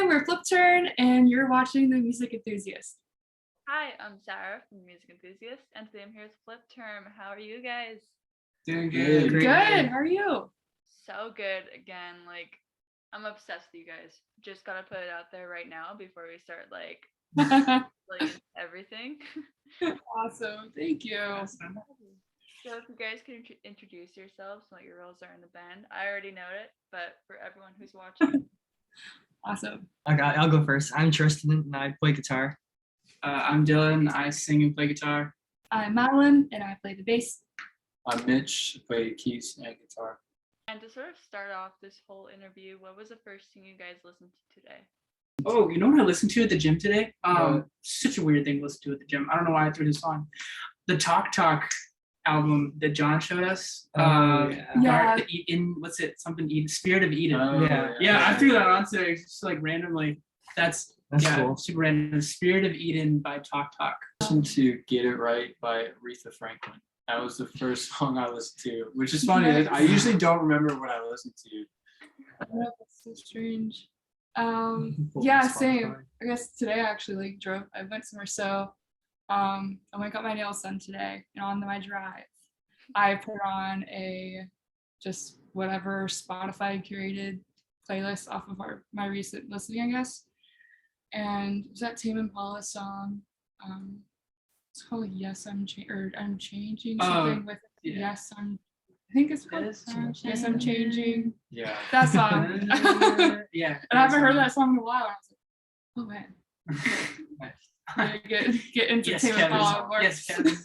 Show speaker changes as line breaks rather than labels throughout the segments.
we're FLIPTURN, and you're watching The Music Enthusiast.
Hi, I'm Sarah from Music Enthusiast, and today I'm here with FLIPTURN. How are you guys?
Doing good.
Good. How are you?
So good. Again, I'm obsessed with you guys. Just gotta put it out there right now before we start everything.
Awesome. Thank you.
Awesome.
So if you guys could introduce yourselves, what your roles are in the band. I already know it, but for everyone who's watching.
Awesome.
I'll go first. I'm Tristan and I play guitar.
I'm Dylan. I sing and play guitar.
I'm Madeline, and I play the bass.
I'm Mitch. I play keys and guitar.
And to sort of start off this whole interview, what was the first thing you guys listened to today?
Oh, you know what I listened to at the gym today? Such a weird thing to listen to at the gym. I don't know why I threw this on. The Talk Talk album that John showed us. Spirit of Eden. I threw that on today just randomly. That's cool. Super random. Spirit of Eden by Talk Talk.
Listen to Get It Right by Aretha Franklin. That was the first song I listened to, which is funny. Nice. I usually don't remember what I listened to.
That's so strange. Same. I guess today I actually I went somewhere, I went and got my nails done today, and on my drive, I put on just whatever Spotify curated playlist off of my recent listening, I guess. And it was that Tame Impala song. It's called Yes I'm Changing something with Yes I'm. I think it's called Yes I'm Changing.
Yeah.
That song.
Yeah.
And I haven't heard that song in a while. I was like, oh man. Get into Tame Impala more.
Yes, Kevin.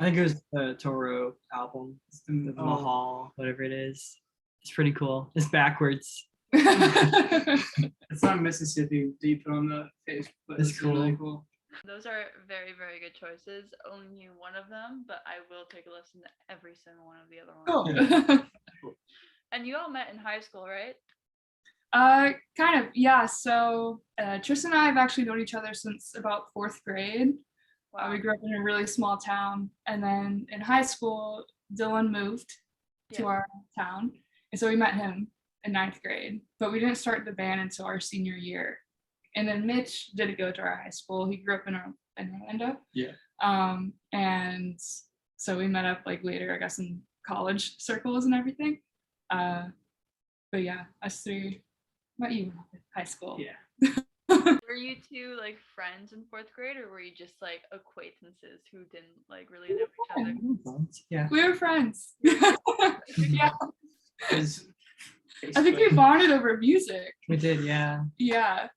I think it was the Toro album, the Mahal, whatever it is. It's pretty cool. It's backwards.
It's on Mississippi that you put on the Facebook.
It's cool.
Really cool.
Those are very, very good choices. Only knew one of them, but I will take a listen to every single one of the other ones.
Cool.
And you all met in high school, right?
Kind of, yeah. So Tristan and I have actually known each other since about 4th grade.
Wow.
We grew up in a really small town, and then in high school, Dylan moved to our town, and so we met him in 9th grade. But we didn't start the band until our senior year. And then Mitch did go to our high school. He grew up in Orlando.
Yeah.
And so we met up later, I guess, in college circles and everything. But yeah, us three. What about you? High school.
Yeah.
Were you two friends in 4th grade, or were you just acquaintances who didn't really know each other?
Yeah.
We were friends. Yeah. I think we
Basically.
bonded over music.
We did, yeah.
Yeah.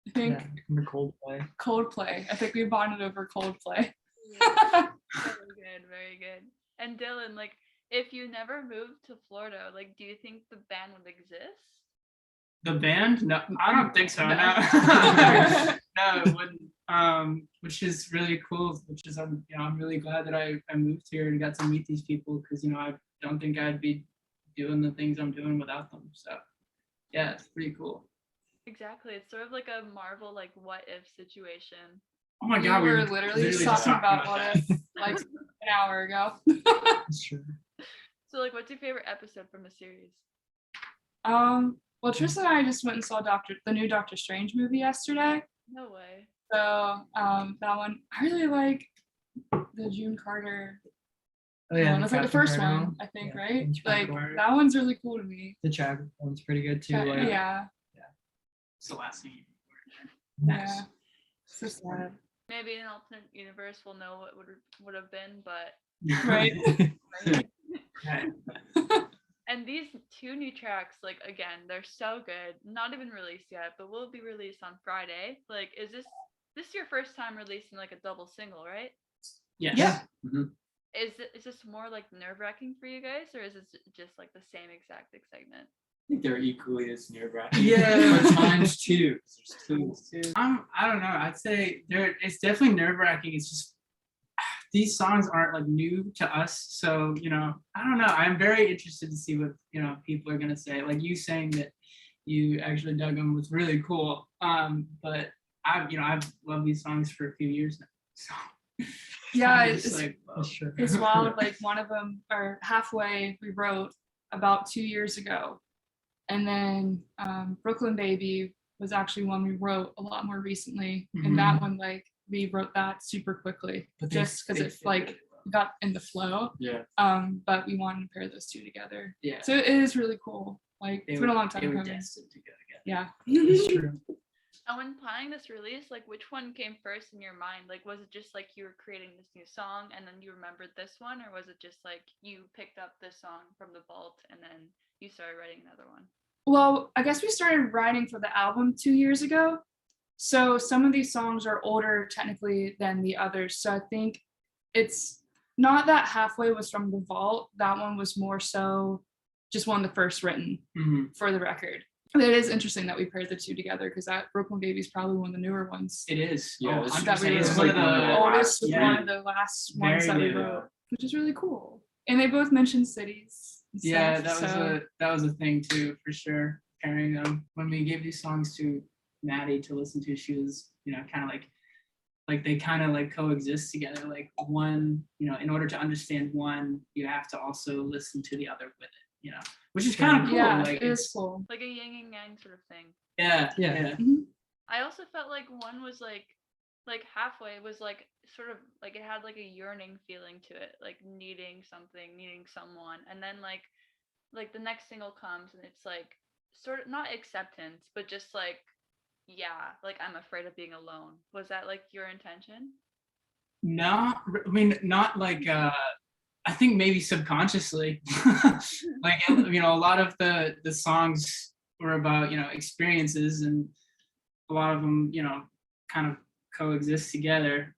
I think
Coldplay.
I think we bonded over Coldplay.
Yeah. Very good. And Dylan, if you never moved to Florida, do you think the band would exist?
The band? No, I don't think so. No, no, it wouldn't. Which is really cool. I'm really glad that I moved here and got to meet these people, because I don't think I'd be doing the things I'm doing without them. So yeah, it's pretty cool.
Exactly. It's sort of like a Marvel what if situation.
Oh my God,
we were literally just talking about what if an hour ago.
That's true.
So what's your favorite episode from the series?
Well, Tristan and I just went and saw the new Doctor Strange movie yesterday.
No way.
So that one, I really like the June Carter.
Oh yeah,
one. That's the first
Carter
one, I think, right?
Carter.
That one's really cool to me.
The Chad one's pretty good too.
Yeah.
It's the last thing.
Yeah. So sad.
Maybe in an alternate universe we'll know what would have been, but
Right.
And these 2 new tracks, again, they're so good. Not even released yet, but will be released on Friday. Is this your first time releasing a double single, right?
Yes.
Yeah.
Mm-hmm.
Is this more nerve-wracking for you guys, or is it just the same exact excitement?
I think they're equally as nerve-wracking.
Yeah.
But times 2. There's 2.
I don't know. I'd say it's definitely nerve-wracking. It's just these songs aren't new to us, so I don't know. I'm very interested to see what people are gonna say. You saying that you actually dug them was really cool. But I've loved these songs for a few years now. So
Yeah,
it's
wild. One of them, or halfway, we wrote about 2 years ago. And then Brooklyn Baby was actually one we wrote a lot more recently.
Mhm.
And that one, like, we wrote that super quickly
But
just because it's like got in the flow.
Yeah.
But we wanted to pair those two together.
Yeah.
So it is really cool. Like, it's been a long time
They were
coming.
destined to go together.
Yeah.
It's true.
And when planning this release, like which one came first in your mind? Like was it just like you were creating this new song and then you remembered this one, or was it just like you picked up this song from the vault and then you started writing another one?
Well, I guess we started writing for the album 2 years ago. So some of these songs are older technically than the others. So I think it's not that Halfway was from the vault. That one was more so just one of the first written
Mhm.
for the record. And it is interesting that we paired the two together because that Brooklyn Baby is probably one of the newer ones.
It is.
Yeah,
Oh,
it's
100%.
just
It's
like
one of the
The oldest was
yeah.
one of the last ones
Very
that we
new.
wrote, which is really cool. And they both mentioned cities. and
Yeah,
stuff,
that was a thing too, for sure. Pairing them. When we gave these songs to Maddie to listen to, she was, kind of like they kind of like coexist together. Like one, in order to understand one, you have to also listen to the other with it, which is kind of cool.
Yeah,
Like
it is
it's
cool.
Like a yin and yang sort of thing.
yeah,
Yeah.
yeah.
Mhm.
I also felt like one was like Halfway was like sort of like it had like a yearning feeling to it, like needing something, needing someone. And then like the next single comes and it's like sort of not acceptance, but just like, yeah, like I'm afraid of being alone. Was that like your intention?
No, I mean, not like I think maybe subconsciously. Like a lot of the songs were about experiences, and a lot of them kind of coexist together.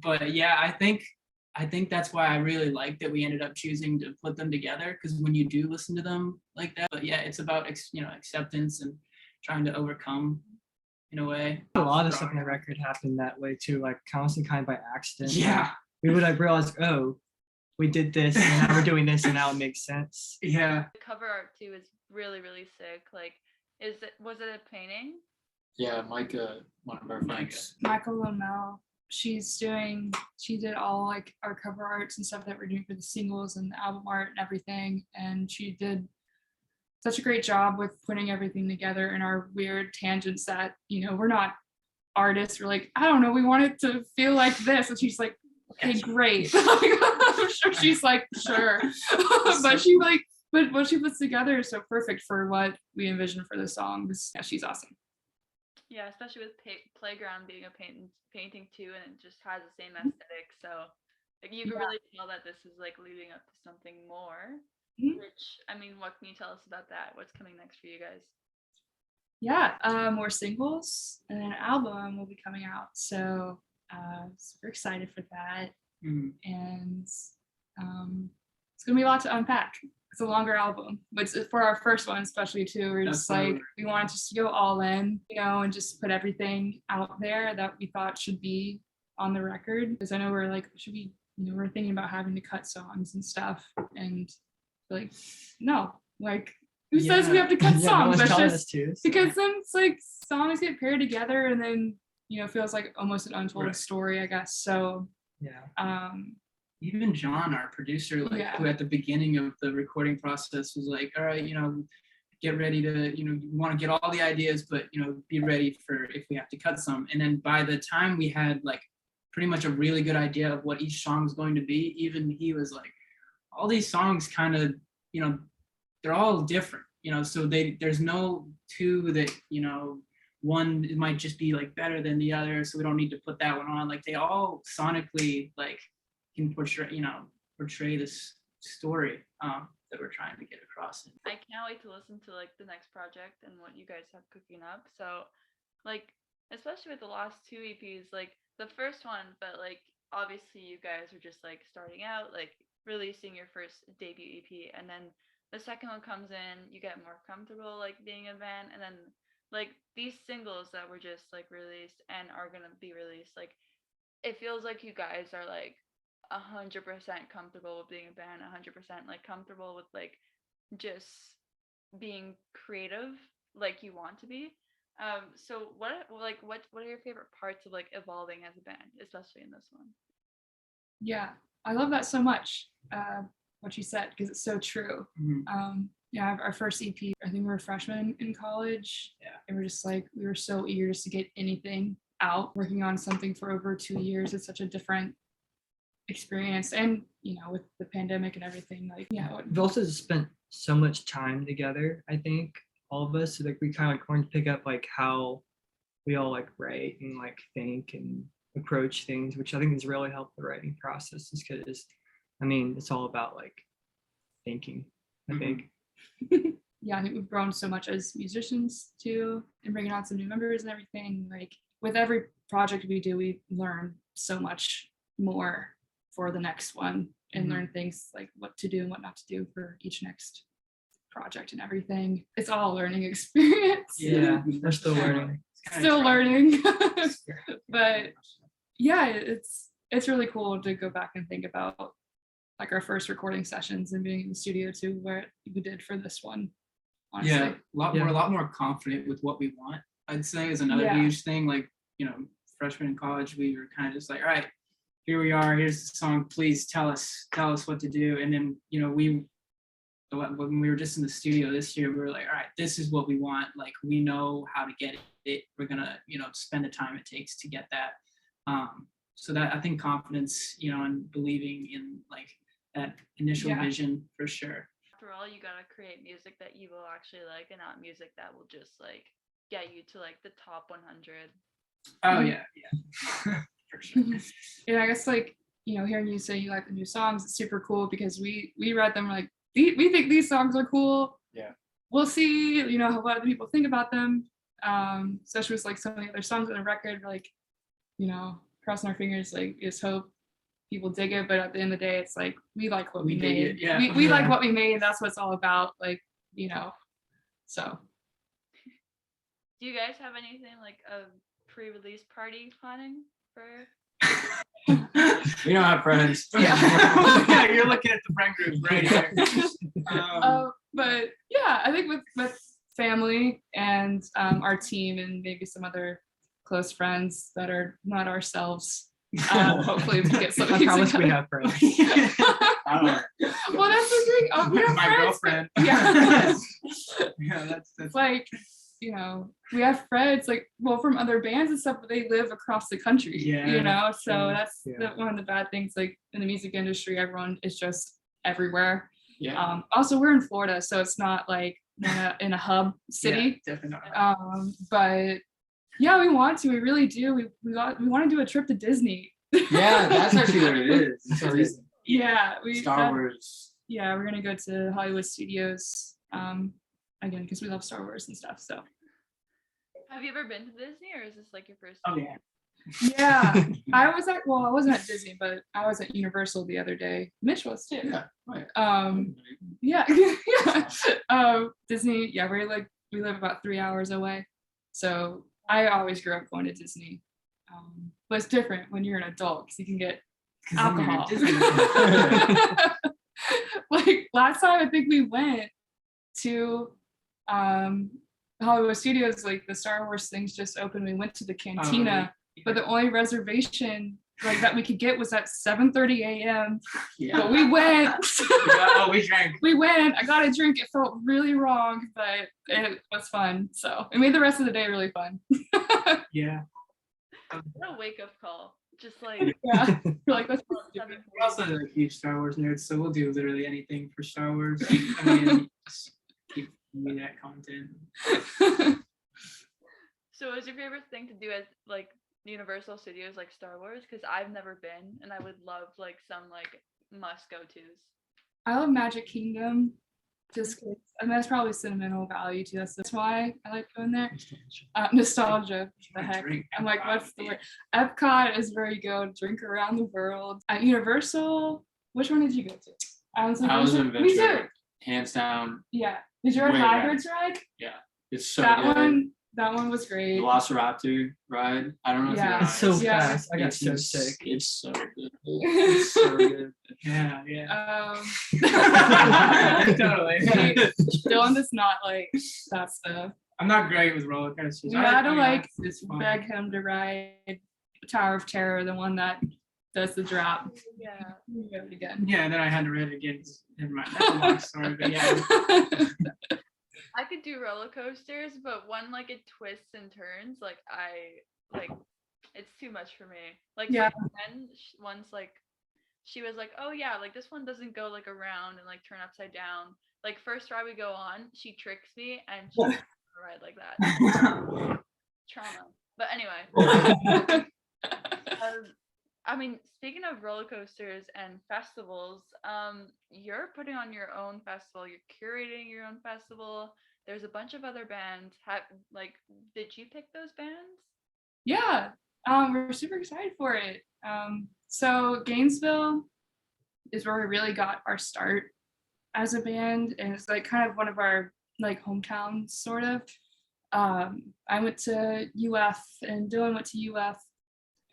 But yeah, I think that's why I really like that we ended up choosing to put them together, because when you do listen to them like that, but yeah, it's about acceptance and trying to overcome in a way.
A lot of stuff on the record happened that way too, like constant kind of by accident. Like,
Yeah,
we would like realize, oh, we did this and now we're doing this and now it makes sense.
yeah.
The cover art too is really, really sick. Like, was it a painting?
Yeah, Micah, one of our friends.
Michael Lomel, she did all like our cover arts and stuff that we're doing for the singles and the album art and everything. And she did such a great job with putting everything together in our weird tangents that, we're not artists. We're like, I don't know, we want it to feel like this. And she's like, okay, great. I'm sure she's like, sure. But what she puts together is so perfect for what we envision for the songs. Yeah, she's awesome.
Yeah, especially with Playground being a painting too, and it just has the same aesthetic. So like you can really tell that this is like leading up to something more.
Mhm.
Which, I mean, what can you tell us about that? What's coming next for you guys?
Yeah, more singles and an album will be coming out. So super excited for that.
Mhm.
And it's gonna be a lot to unpack. It's a longer album, but it's for our first one especially too. We're just like, we wanted just to go all in, and just put everything out there that we thought should be on the record. Because I know we're like, should we, we're thinking about having to cut songs and stuff, and like, no, like who says we have to cut
Yeah, no
songs?
one's
That's
telling
just
us to. So.
because then it's like songs get paired together and then feels like almost an untold
Right.
story, I guess. So
Yeah.
Even John, our producer, like who at the beginning of the recording process was like, all right, get ready to, you want to get all the ideas, but be ready for if we have to cut some. And then by the time we had like pretty much a really good idea of what each song was going to be, even he was like, all these songs kind of, they're all different, so there's no two that, one it might just be like better than the other, so we don't need to put that one on. Like they all sonically like can portray this story that we're trying to get across.
I can't wait to listen to like the next project and what you guys have cooking up. So like, especially with the last two EPs, like the first one, but like obviously you guys are just like starting out, like releasing your first debut EP, and then the second one comes in, you get more comfortable like being a band, and then like these singles that were just like released and are gonna be released, like it feels like you guys are like 100% comfortable with being a band, 100% like comfortable with like just being creative like you want to be. So what are your favorite parts of like evolving as a band, especially in this one?
Yeah, I love that so much, what you said, because it's so true.
Mhm.
Yeah, our first EP, I think we were freshmen in college.
Yeah.
And we're just like, we were so eager just to get anything out. Working on something for over 2 years, it's such a different experience. And, you know, with the pandemic and everything, like, yeah.
We've also spent so much time together, I think, all of us. So, like, we kind of like wanted to pick up like how we all like write and like think and approach things, which I think has really helped the writing process, is because, I mean, it's all about like thinking, I think.
Yeah, I think we've grown so much as musicians too, and bringing on some new members and everything. Like with every project we do, we learn so much more for the next one, and learn things like what to do and what not to do for each next project and everything. It's all a learning experience.
Yeah, we're still learning.
Still learning. But yeah, it's really cool to go back and think about like our first recording sessions and being in the studio too, where we did for this one. Honestly.
Yeah, we're a lot more confident with what we want, I'd say, is another
Yeah.
huge thing. Like, you know, freshman in college, we were kind of just like, all right, here we are, here's the song, please tell us what to do. And then, you know, when we were just in the studio this year, we were like, all right, this is what we want. Like, we know how to get it. We're gonna, you know, spend the time it takes to get that. So that, I think, confidence, you know, and believing in like that initial
Yeah.
vision for sure.
After all, you gotta create music that you will actually like, and not music that will just like get you to like the top 100.
Oh yeah, for sure.
Yeah, I guess like, you know, hearing you say you like the new songs, it's super cool because we read them like we think these songs are cool.
Yeah.
We'll see, you know, what other people think about them. Especially with like so many other songs on the record, like, you know, crossing our fingers, like just hope people dig it. But at the end of the day, it's like we like what we
We dig
made.
it, yeah.
We like
Yeah.
what we made. That's what it's all about. Like, you know. So
Do you guys have anything like a pre-release party planning for?
We don't have friends.
Yeah, you're looking at the friend group right here.
But yeah, I think with family and our team and maybe some other close friends that are not ourselves, hopefully we get some.
I promise we have friends.
Well, that's the thing. We have
My
friends,
girlfriend.
but- Yeah.
Yeah, that's
It's like, you know, we have friends like, well, from other bands and stuff, but they live across the country.
Yeah,
You know, so
true.
that's
Yeah.
one of the bad things. Like in the music industry, everyone is just everywhere.
yeah.
Also, we're in Florida, so it's not like in a hub city.
Yeah, definitely not.
But yeah, we want to. We really do. We want to do a trip to Disney.
Yeah, that's actually what it is. It's a reason.
Yeah,
Star Wars.
Yeah, we're gonna go to Hollywood Studios. Again, because we love Star Wars and stuff. So
Have you ever been to Disney, or is this like your first?
Oh yeah.
yeah, I wasn't at Disney, but I was at Universal the other day. Mitch was too.
Yeah. Right.
Yeah, yeah. Disney, yeah, we live about 3 hours away. So I always grew up going to Disney. But it's different when you're an adult because you can get
'Cause then you're
alcohol.
at Disney.
Like last time I think we went to Hollywood Studios, like the Star Wars things just opened. We went to the cantina, but the only reservation like that we could get was at 7:30 a.m.
Yeah.
But we went.
We drank.
We went. I got a drink. It felt really wrong, but it was fun. So it made the rest of the day really fun.
Yeah.
What a wake up call! Just like
Yeah. We're like, let's do it.
7:40.
We're also like huge Star Wars nerds, so we'll do literally anything for Star Wars. I mean, just keep me that content.
So, is your favorite thing to do at like Universal Studios, like Star Wars? Because I've never been, and I would love like some like must go tos.
I love Magic Kingdom. Just 'cause- I mean, that's probably sentimental value to us. That's why I like going there. Nostalgia. The heck.
Drink
I'm like,
Epcot,
what's the
yeah.
word? Epcot is where you go drink around the world. At Universal, which one did you go to? I was
I was in
Me too.
Ventura. Hands down.
Yeah. Did you ride
Way
Hagrid's ride?
It's so
that
good.
one was great.
Velociraptor ride. I don't know if you
Yeah.
guys.
It's so
Yeah.
fast. I got
It's
so
ins-
sick.
It's so good.
It's so good.
Yeah, yeah. Totally.
Dylan does not like that stuff.
I'm not great with roller coasters.
You gotta
I mean,
like
it's fun.
beg him to ride Tower of Terror, the one that does the drop.
Yeah.
You get it again.
Yeah, and then I had to read it again. Never mind. That's a long story, but yeah.
I could do roller coasters, but when like it twists and turns, like it's too much for me. Like
Yeah.
my friend once like she was like, oh yeah, like this one doesn't go like around and like turn upside down. Like first ride we go on, she tricks me and she doesn't ride like that. Trauma. But anyway, I mean, speaking of roller coasters and festivals, you're putting on your own festival. You're curating your own festival. There's a bunch of other bands. Did you pick those bands?
Yeah, we're super excited for it. So Gainesville is where we really got our start as a band, and it's like kind of one of our like hometowns, sort of. I went to UF, and Dylan went to UF,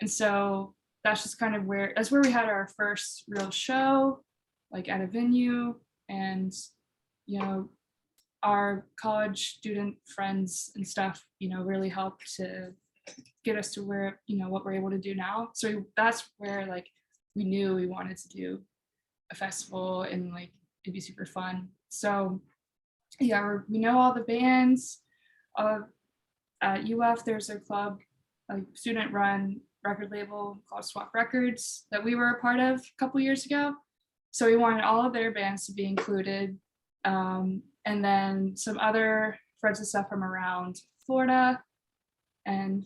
and so that's just kind of that's where we had our first real show, like at a venue, and you know, our college student friends and stuff, you know, really helped to get us to where, you know, what we're able to do now. So that's where like we knew we wanted to do a festival and like it'd be super fun. So yeah, we know all the bands. At UF, there's a club, like student run record label called Swap Records that we were a part of a couple years ago. So we wanted all of their bands to be included. And then some other friends and stuff from around Florida. And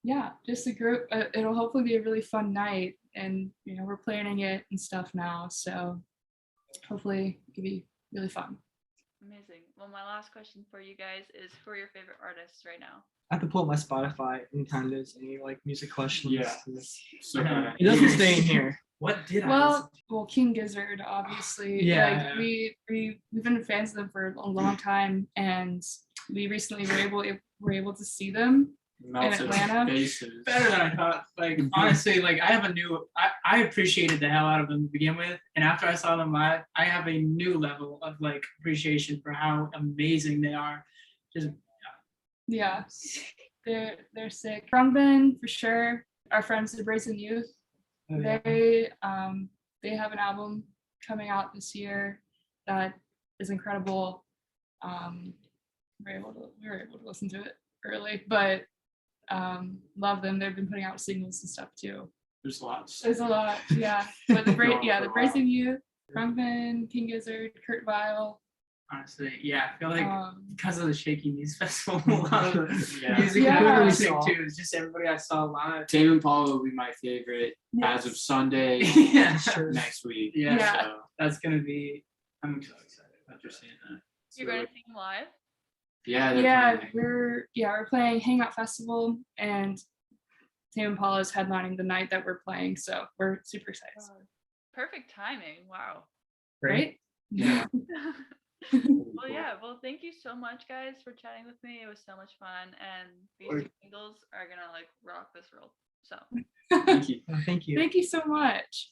yeah, just a group. It'll hopefully be a really fun night. And, you know, we're planning it and stuff now. So hopefully it could be really fun.
Amazing. Well, my last question for you guys is for your favorite artists right now.
I have to pull up my Spotify anytime there's any like music questions.
Yeah. So
It doesn't stay in here.
What did I
Well, King Gizzard, obviously.
Yeah.
Like we've been fans of them for a long time, and we recently were able to see them.
melted
Atlanta?
faces.
better than I thought. Like honestly, like I have a new. I appreciated the hell out of them to begin with, and after I saw them live, I have a new level of like appreciation for how amazing they are. Just
Yeah, they're sick. Krungben for sure. Our friends the Brazen Youth.
Oh, yeah.
They have an album coming out this year that is incredible. We were able to listen to it early, but love them. They've been putting out singles and stuff too.
There's lots.
There's a lot, yeah. But the
Going for a
the
while.
Brazen Youth, Krungben, King Gizzard, Kurt Vile.
honestly, yeah, I feel like because of the Shaky Knees Festival, a lot of the
Yeah.
music
Yeah.
that I'm listening to is just everybody I saw live.
Tame Impala will be my favorite as of Sunday
Yeah,
next week.
Yeah.
Yeah.
So
that's gonna be. I'm so excited after seeing that.
You're going to see them live?
yeah, they're
Yeah,
playing.
we're playing Hangout Festival, and Tame Impala is headlining the night that we're playing, so we're super excited.
Perfect timing. Wow.
Right?
Yeah.
Well, yeah. Well, thank you so much, guys, for chatting with me. It was so much fun, and these two singles are gonna like rock this world. So.
Thank you.
Thank you.
Thank you so much.